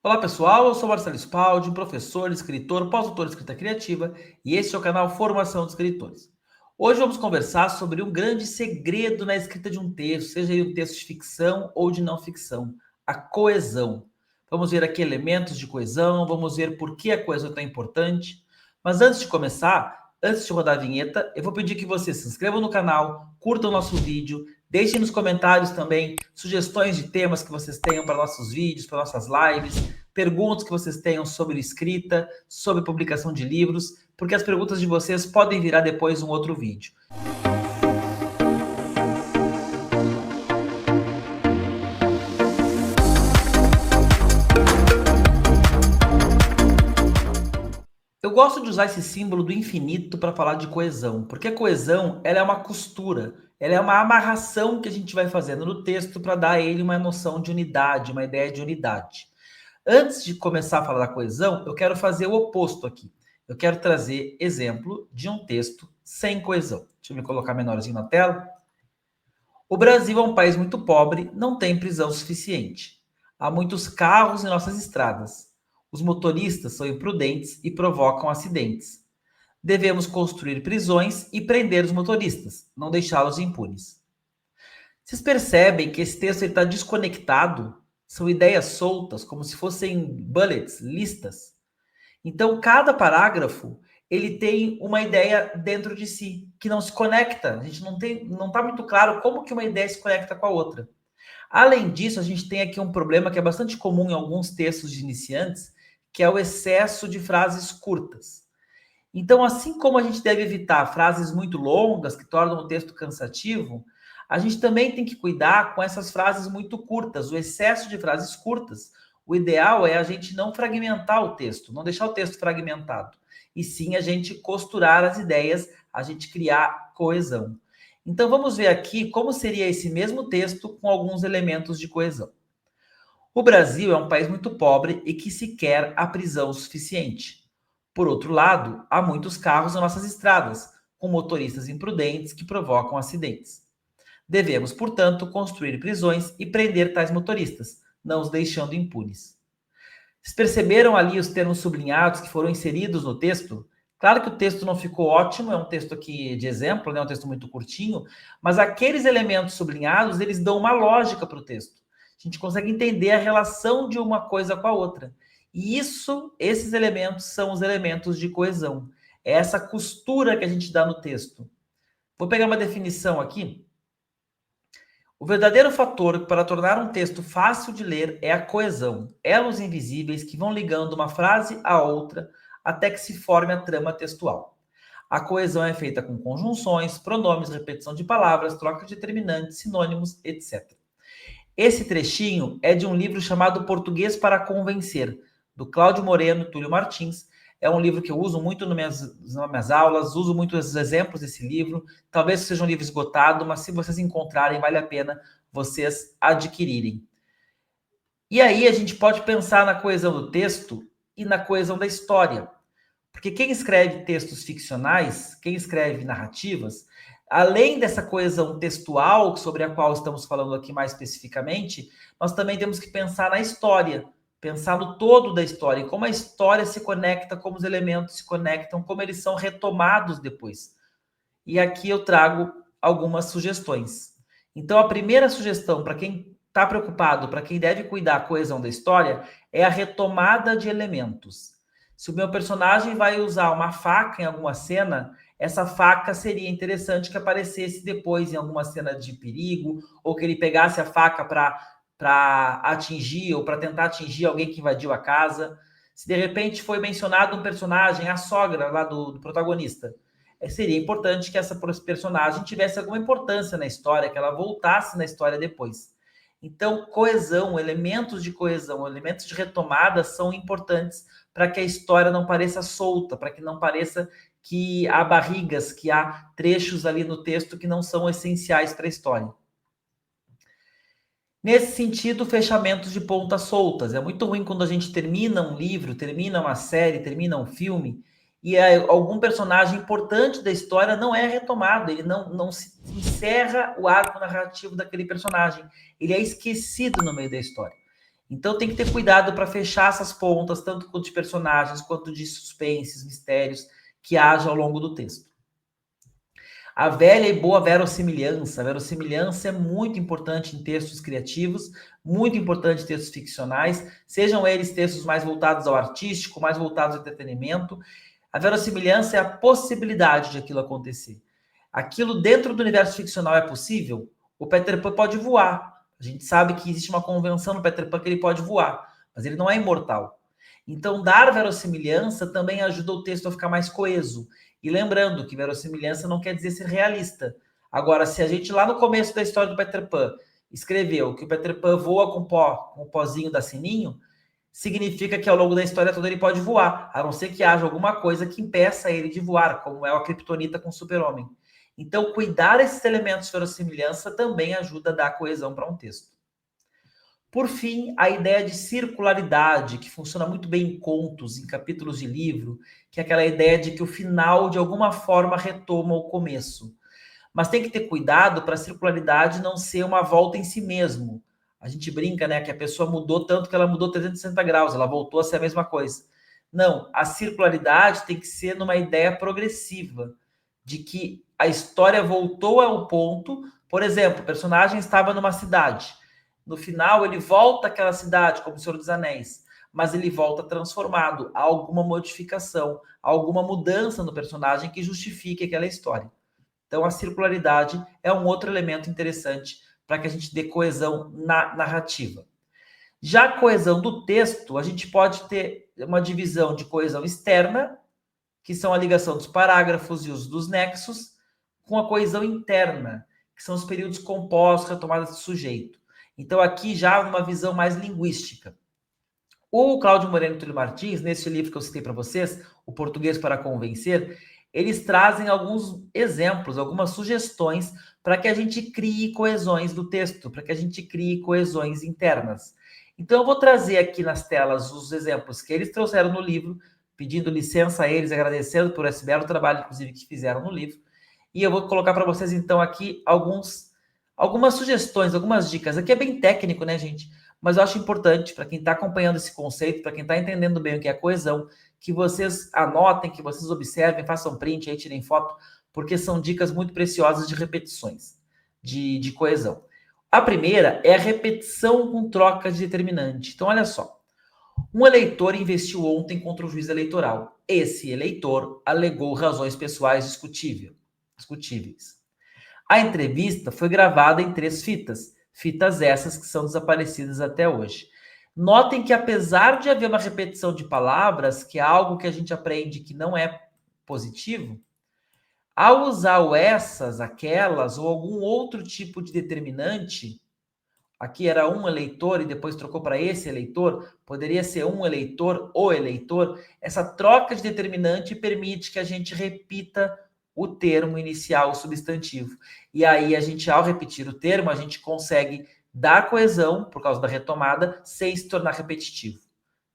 Olá pessoal, eu sou Marcelo Spaldi, professor, escritor, pós-doutor em escrita criativa e este é o canal Formação de Escritores. Hoje vamos conversar sobre um grande segredo na escrita de um texto, seja ele um texto de ficção ou de não ficção, a coesão. Vamos ver aqui elementos de coesão, vamos ver por que a coesão é tão importante. Mas antes de começar, antes de rodar a vinheta, eu vou pedir que você se inscreva no canal, curta o nosso vídeo, deixem nos comentários também sugestões de temas que vocês tenham para nossos vídeos, para nossas lives, perguntas que vocês tenham sobre escrita, sobre publicação de livros, porque as perguntas de vocês podem virar depois um outro vídeo. Eu gosto de usar esse símbolo do infinito para falar de coesão, porque a coesão ela é uma costura, ela é uma amarração que a gente vai fazendo no texto para dar a ele uma noção de unidade, uma ideia de unidade. Antes de começar a falar da coesão, eu quero fazer o oposto aqui. Eu quero trazer exemplo de um texto sem coesão. Deixa eu me colocar menorzinho na tela. O Brasil é um país muito pobre, não tem prisão suficiente. Há muitos carros em nossas estradas. Os motoristas são imprudentes e provocam acidentes. Devemos construir prisões e prender os motoristas, não deixá-los impunes. Vocês percebem que esse texto está desconectado? São ideias soltas, como se fossem bullets, listas. Então, cada parágrafo ele tem uma ideia dentro de si, que não se conecta. A gente não está muito claro como que uma ideia se conecta com a outra. Além disso, a gente tem aqui um problema que é bastante comum em alguns textos de iniciantes, que é o excesso de frases curtas. Então, assim como a gente deve evitar frases muito longas, que tornam o texto cansativo, a gente também tem que cuidar com essas frases muito curtas, o excesso de frases curtas. O ideal é a gente não fragmentar o texto, não deixar o texto fragmentado, e sim a gente costurar as ideias, a gente criar coesão. Então, vamos ver aqui como seria esse mesmo texto com alguns elementos de coesão. O Brasil é um país muito pobre e que sequer há prisão suficiente. Por outro lado, há muitos carros nas nossas estradas, com motoristas imprudentes que provocam acidentes. Devemos, portanto, construir prisões e prender tais motoristas, não os deixando impunes. Vocês perceberam ali os termos sublinhados que foram inseridos no texto? Claro que o texto não ficou ótimo, é um texto aqui de exemplo, né? Um texto muito curtinho, mas aqueles elementos sublinhados, eles dão uma lógica para o texto. A gente consegue entender a relação de uma coisa com a outra. E esses elementos são os elementos de coesão. É essa costura que a gente dá no texto. Vou pegar uma definição aqui. O verdadeiro fator para tornar um texto fácil de ler é a coesão, elos invisíveis que vão ligando uma frase à outra até que se forme a trama textual. A coesão é feita com conjunções, pronomes, repetição de palavras, troca de determinantes, sinônimos, etc. Esse trechinho é de um livro chamado Português para Convencer, do Cláudio Moreno e Túlio Martins. É um livro que eu uso muito nas minhas aulas, uso muito os exemplos desse livro. Talvez seja um livro esgotado, mas se vocês encontrarem, vale a pena vocês adquirirem. E aí a gente pode pensar na coesão do texto e na coesão da história. Porque quem escreve textos ficcionais, quem escreve narrativas, além dessa coesão textual sobre a qual estamos falando aqui mais especificamente, nós também temos que pensar na história, pensar no todo da história, e como a história se conecta, como os elementos se conectam, como eles são retomados depois. E aqui eu trago algumas sugestões. Então, a primeira sugestão para quem está preocupado, para quem deve cuidar da coesão da história, é a retomada de elementos. Se o meu personagem vai usar uma faca em alguma cena, essa faca seria interessante que aparecesse depois em alguma cena de perigo, ou que ele pegasse a faca para atingir ou para tentar atingir alguém que invadiu a casa. Se de repente foi mencionado um personagem, a sogra lá do protagonista, seria importante que essa personagem tivesse alguma importância na história, que ela voltasse na história depois. Então, coesão, elementos de retomada são importantes para que a história não pareça solta, para que não pareça que há barrigas, que há trechos ali no texto que não são essenciais para a história. Nesse sentido, fechamentos de pontas soltas. É muito ruim quando a gente termina um livro, termina uma série, termina um filme, e algum personagem importante da história não é retomado, ele não se encerra o arco narrativo daquele personagem, ele é esquecido no meio da história. Então tem que ter cuidado para fechar essas pontas, tanto de personagens quanto de suspenses, mistérios que haja ao longo do texto. A velha e boa verossimilhança. A verossimilhança é muito importante em textos criativos, muito importante em textos ficcionais, sejam eles textos mais voltados ao artístico, mais voltados ao entretenimento. A verossimilhança é a possibilidade de aquilo acontecer. Aquilo dentro do universo ficcional é possível? O Peter Pan pode voar. A gente sabe que existe uma convenção no Peter Pan que ele pode voar, mas ele não é imortal. Então, dar verossimilhança também ajuda o texto a ficar mais coeso. E lembrando que verossimilhança não quer dizer ser realista. Agora, se a gente lá no começo da história do Peter Pan escreveu que o Peter Pan voa com o pozinho da Sininho, significa que ao longo da história toda ele pode voar, a não ser que haja alguma coisa que impeça ele de voar, como é a Kryptonita com o Super-Homem. Então, cuidar esses elementos de verossimilhança também ajuda a dar coesão para um texto. Por fim, a ideia de circularidade, que funciona muito bem em contos, em capítulos de livro, que é aquela ideia de que o final, de alguma forma, retoma o começo. Mas tem que ter cuidado para a circularidade não ser uma volta em si mesmo. A gente brinca, né, que a pessoa mudou tanto que ela mudou 360 graus, ela voltou a ser a mesma coisa. Não, a circularidade tem que ser numa ideia progressiva, de que a história voltou ao ponto, por exemplo, o personagem estava numa cidade, no final ele volta àquela cidade, como o Senhor dos Anéis, mas ele volta transformado, há alguma modificação, há alguma mudança no personagem que justifique aquela história. Então, a circularidade é um outro elemento interessante para que a gente dê coesão na narrativa. Já a coesão do texto, a gente pode ter uma divisão de coesão externa, que são a ligação dos parágrafos e os dos nexos, com a coesão interna, que são os períodos compostos, retomadas de sujeito. Então, aqui já numa visão mais linguística. O Cláudio Moreno e Túlio Martins, nesse livro que eu citei para vocês, O Português para Convencer, eles trazem alguns exemplos, algumas sugestões para que a gente crie coesões do texto, para que a gente crie coesões internas. Então, eu vou trazer aqui nas telas os exemplos que eles trouxeram no livro, pedindo licença a eles, agradecendo por esse belo trabalho, inclusive, que fizeram no livro. E eu vou colocar para vocês, então, aqui algumas sugestões, algumas dicas. Aqui é bem técnico, né, gente? Mas eu acho importante para quem está acompanhando esse conceito, para quem está entendendo bem o que é coesão, que vocês anotem, que vocês observem, façam print, aí tirem foto, porque são dicas muito preciosas de repetições, de coesão. A primeira é a repetição com troca de determinante. Então, olha só. Um eleitor investiu ontem contra o juiz eleitoral. Esse eleitor alegou razões pessoais discutíveis. A entrevista foi gravada em 3 fitas. Fitas essas que são desaparecidas até hoje. Notem que apesar de haver uma repetição de palavras, que é algo que a gente aprende que não é positivo, ao usar o essas, aquelas ou algum outro tipo de determinante, aqui era um eleitor e depois trocou para esse eleitor, poderia ser um eleitor, o eleitor, essa troca de determinante permite que a gente repita o termo inicial, o substantivo. E aí, a gente, ao repetir o termo, a gente consegue dar coesão, por causa da retomada, sem se tornar repetitivo.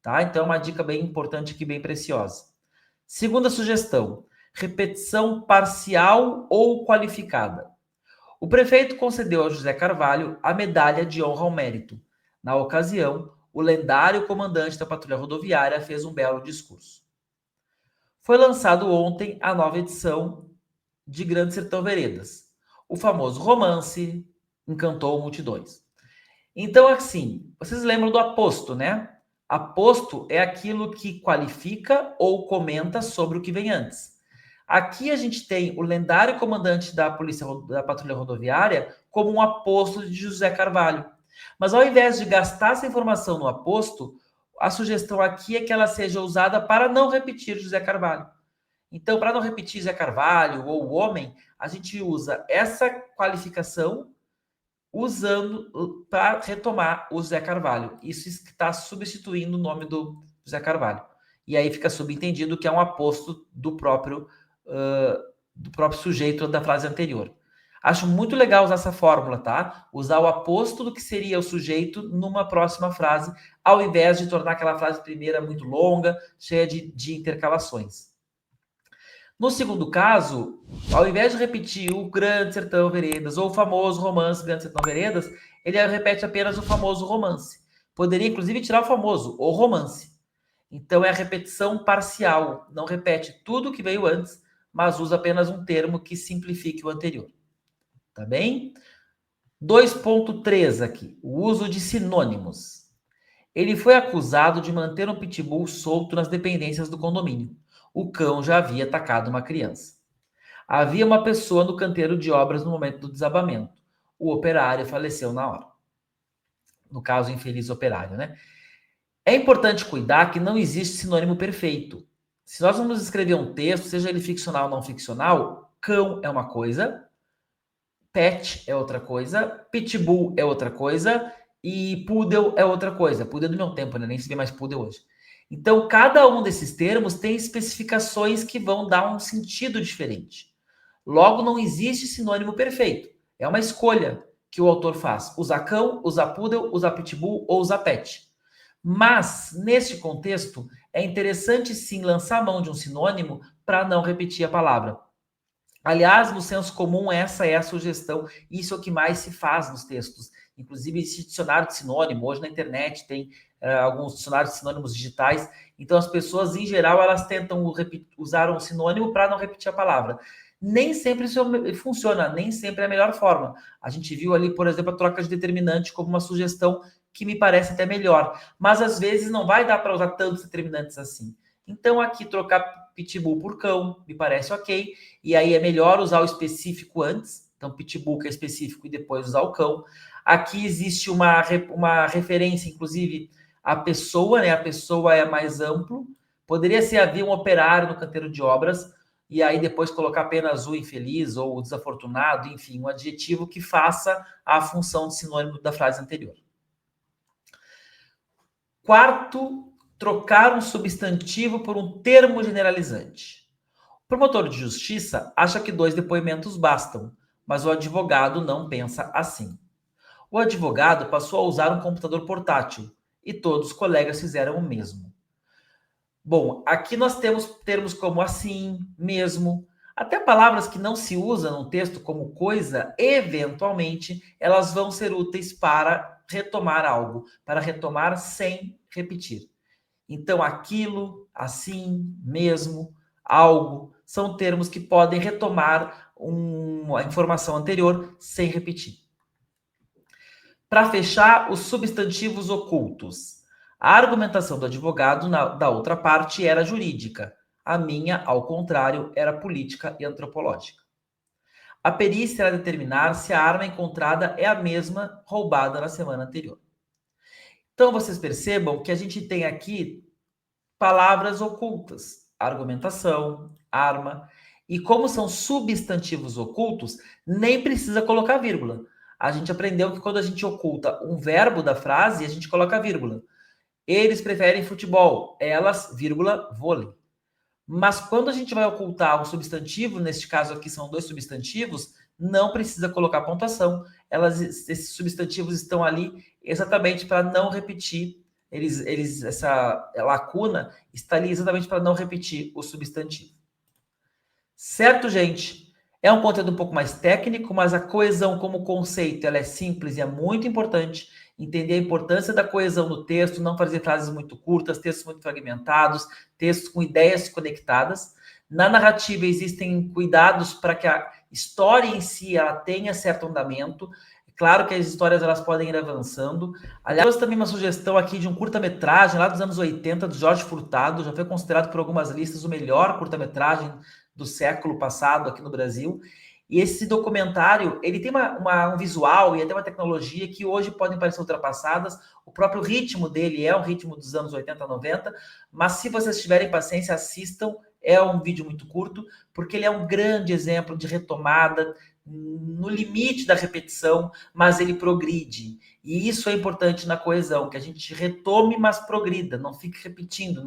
Tá? Então, é uma dica bem importante aqui, bem preciosa. Segunda sugestão, repetição parcial ou qualificada. O prefeito concedeu a José Carvalho a medalha de honra ao mérito. Na ocasião, o lendário comandante da patrulha rodoviária fez um belo discurso. Foi lançado ontem a nova edição de Grande Sertão Veredas. O famoso romance encantou multidões. Então, assim, vocês lembram do aposto, né? Aposto é aquilo que qualifica ou comenta sobre o que vem antes. Aqui a gente tem o lendário comandante da patrulha rodoviária como um aposto de José Carvalho. Mas ao invés de gastar essa informação no aposto, a sugestão aqui é que ela seja usada para não repetir José Carvalho. Então, para não repetir José Carvalho ou o homem, a gente usa essa qualificação usando para retomar o José Carvalho. Isso está substituindo o nome do José Carvalho. E aí fica subentendido que é um aposto do próprio sujeito da frase anterior. Acho muito legal usar essa fórmula, tá? Usar o aposto do que seria o sujeito numa próxima frase, ao invés de tornar aquela frase primeira muito longa, cheia de intercalações. No segundo caso, ao invés de repetir o Grande Sertão Veredas ou o famoso romance Grande Sertão Veredas, ele repete apenas o famoso romance. Poderia, inclusive, tirar o famoso, o romance. Então, é a repetição parcial. Não repete tudo que veio antes, mas usa apenas um termo que simplifique o anterior. Tá bem? 2.3 aqui, o uso de sinônimos. Ele foi acusado de manter um pitbull solto nas dependências do condomínio. O cão já havia atacado uma criança. Havia uma pessoa no canteiro de obras no momento do desabamento. O operário faleceu na hora. No caso, infeliz operário, né? É importante cuidar que não existe sinônimo perfeito. Se nós vamos escrever um texto, seja ele ficcional ou não ficcional, cão é uma coisa, pet é outra coisa, pitbull é outra coisa e poodle é outra coisa. Poodle é do meu tempo, né? Nem se vê mais poodle hoje. Então, cada um desses termos tem especificações que vão dar um sentido diferente. Logo, não existe sinônimo perfeito. É uma escolha que o autor faz. Usar cão, usar poodle, usar pitbull ou usar pet. Mas, neste contexto, é interessante sim lançar a mão de um sinônimo para não repetir a palavra. Aliás, no senso comum, essa é a sugestão, isso é o que mais se faz nos textos. Inclusive, esse dicionário de sinônimo, hoje na internet tem alguns dicionários de sinônimos digitais, então as pessoas, em geral, elas tentam usar um sinônimo para não repetir a palavra. Nem sempre isso funciona, nem sempre é a melhor forma. A gente viu ali, por exemplo, a troca de determinante como uma sugestão que me parece até melhor, mas às vezes não vai dar para usar tantos determinantes assim. Então, aqui, trocar pitbull por cão, me parece ok. E aí é melhor usar o específico antes. Então, pitbull que é específico e depois usar o cão. Aqui existe uma referência, inclusive, à pessoa, né? A pessoa é mais amplo. Poderia ser haver um operário no canteiro de obras, e aí depois colocar apenas o infeliz ou o desafortunado, enfim, um adjetivo que faça a função de sinônimo da frase anterior. Quarto, trocar um substantivo por um termo generalizante. O promotor de justiça acha que 2 depoimentos bastam, mas o advogado não pensa assim. O advogado passou a usar um computador portátil e todos os colegas fizeram o mesmo. Bom, aqui nós temos termos como assim, mesmo, até palavras que não se usam no texto como coisa, eventualmente, elas vão ser úteis para retomar algo, para retomar sem repetir. Então, aquilo, assim, mesmo, algo, são termos que podem retomar a informação anterior sem repetir. Para fechar, os substantivos ocultos. A argumentação do advogado da outra parte era jurídica. A minha, ao contrário, era política e antropológica. A perícia era determinar se a arma encontrada é a mesma roubada na semana anterior. Então, vocês percebam que a gente tem aqui palavras ocultas, argumentação, arma. E como são substantivos ocultos, nem precisa colocar vírgula. A gente aprendeu que quando a gente oculta um verbo da frase, a gente coloca vírgula. Eles preferem futebol, elas, vírgula, vôlei. Mas quando a gente vai ocultar um substantivo, neste caso aqui são 2 substantivos, não precisa colocar pontuação. Esses substantivos estão ali exatamente para não repetir. Essa lacuna está ali exatamente para não repetir o substantivo. Certo, gente? É um conteúdo um pouco mais técnico, mas a coesão como conceito ela é simples e é muito importante. Entender a importância da coesão no texto, não fazer frases muito curtas, textos muito fragmentados, textos com ideias conectadas. Na narrativa existem cuidados para que a história em si ela tenha certo andamento. É claro que as histórias elas podem ir avançando. Aliás, também uma sugestão aqui de um curta-metragem lá dos anos 80, do Jorge Furtado, já foi considerado por algumas listas o melhor curta-metragem do século passado aqui no Brasil. E esse documentário, ele tem um visual e até uma tecnologia que hoje podem parecer ultrapassadas. O próprio ritmo dele é um ritmo dos anos 80, 90, mas se vocês tiverem paciência, assistam. É um vídeo muito curto, porque ele é um grande exemplo de retomada, no limite da repetição, mas ele progride. E isso é importante na coesão, que a gente retome, mas progrida, não fique repetindo,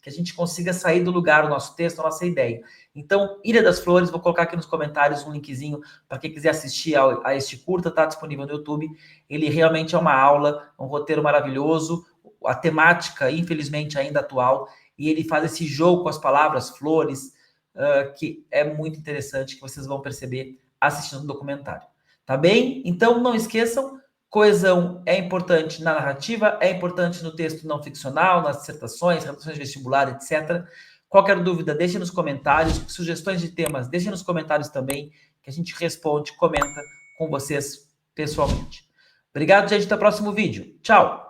que a gente consiga sair do lugar, o nosso texto, a nossa ideia. Então, Ilha das Flores, vou colocar aqui nos comentários um linkzinho para quem quiser assistir a este curta, está disponível no YouTube. Ele realmente é uma aula, um roteiro maravilhoso, a temática, infelizmente, ainda atual, e ele faz esse jogo com as palavras, flores, que é muito interessante, que vocês vão perceber assistindo o documentário. Tá bem? Então, não esqueçam, Coesão é importante na narrativa, é importante no texto não ficcional, nas dissertações, redações vestibular, etc. Qualquer dúvida, deixe nos comentários. Sugestões de temas, deixe nos comentários também, que a gente responde, comenta com vocês pessoalmente. Obrigado, gente. Até o próximo vídeo. Tchau!